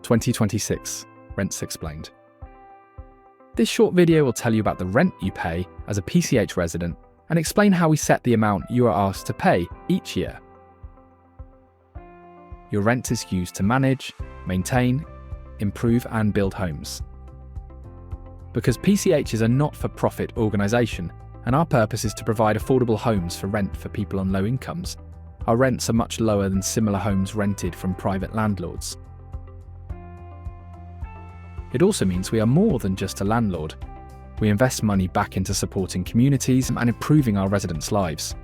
2026 Rents Explained. This short video will tell you about the rent you pay as a PCH resident and explain how we set the amount you are asked to pay each year. Your rent is used to manage, maintain, improve and build homes. Because PCH is a not-for-profit organisation and our purpose is to provide affordable homes for rent for people on low incomes, our rents are much lower than similar homes rented from private landlords. It also means we are more than just a landlord. We invest money back into supporting communities and improving our residents' lives.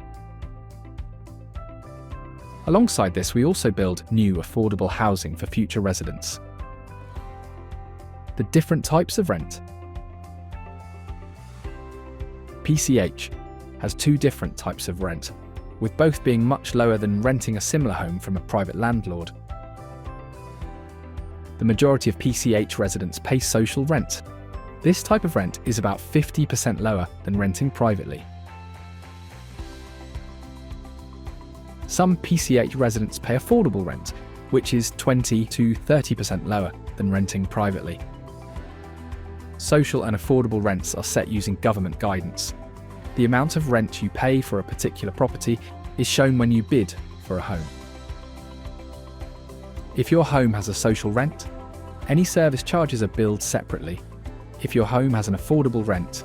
Alongside this, we also build new affordable housing for future residents. The different types of rent. PCH has two different types of rent, with both being much lower than renting a similar home from a private landlord. The majority of PCH residents pay social rent. This type of rent is about 50% lower than renting privately. Some PCH residents pay affordable rent, which is 20 to 30% lower than renting privately. Social and affordable rents are set using government guidance. The amount of rent you pay for a particular property is shown when you bid for a home. If your home has a social rent, any service charges are billed separately. If your home has an affordable rent,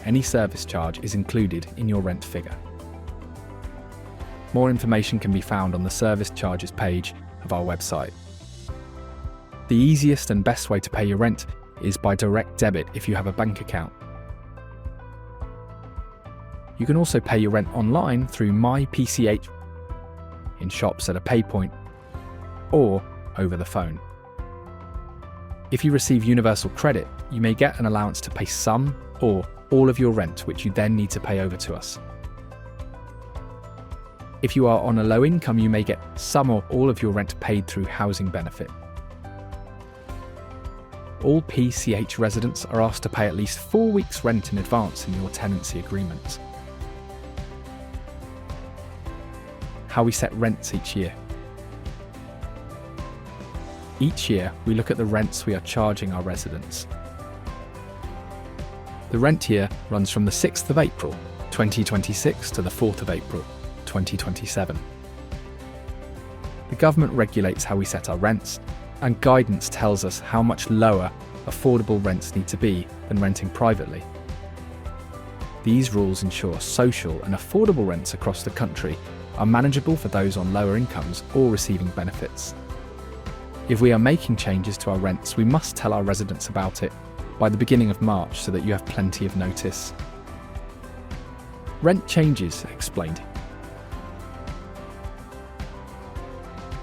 any service charge is included in your rent figure. More information can be found on the service charges page of our website. The easiest and best way to pay your rent is by direct debit if you have a bank account. You can also pay your rent online through MyPCH, in shops at a paypoint, or over the phone. If you receive universal credit, you may get an allowance to pay some or all of your rent, which you then need to pay over to us. If you are on a low income, you may get some or all of your rent paid through housing benefit. All PCH residents are asked to pay at least 4 weeks' rent in advance in your tenancy agreement. How we set rents each year. Each year, we look at the rents we are charging our residents. The rent year runs from the 6th of April, 2026 to the 4th of April, 2027. The government regulates how we set our rents, and guidance tells us how much lower affordable rents need to be than renting privately. These rules ensure social and affordable rents across the country are manageable for those on lower incomes or receiving benefits. If we are making changes to our rents, we must tell our residents about it by the beginning of March so that you have plenty of notice. Rent changes explained.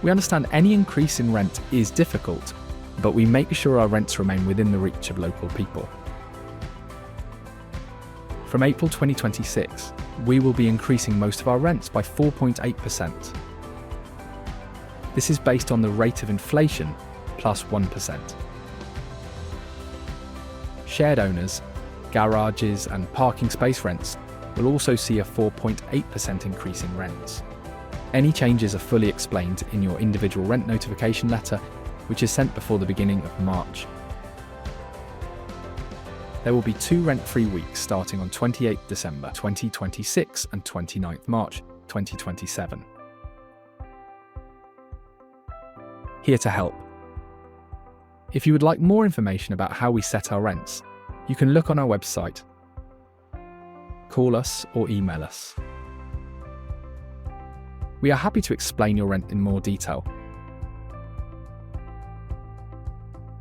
We understand any increase in rent is difficult, but we make sure our rents remain within the reach of local people. From April 2026, we will be increasing most of our rents by 4.8%. This is based on the rate of inflation plus 1%. Shared owners, garages and parking space rents will also see a 4.8% increase in rents. Any changes are fully explained in your individual rent notification letter, which is sent before the beginning of March. There will be 2 rent-free weeks starting on 28th December 2026 and 29th March 2027. Here to help. If you would like more information about how we set our rents, you can look on our website, call us or email us. We are happy to explain your rent in more detail.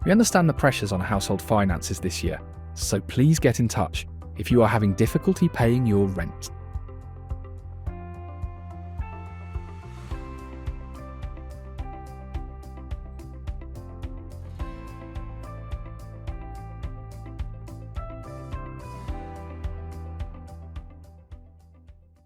We understand the pressures on household finances this year, so please get in touch if you are having difficulty paying your rent.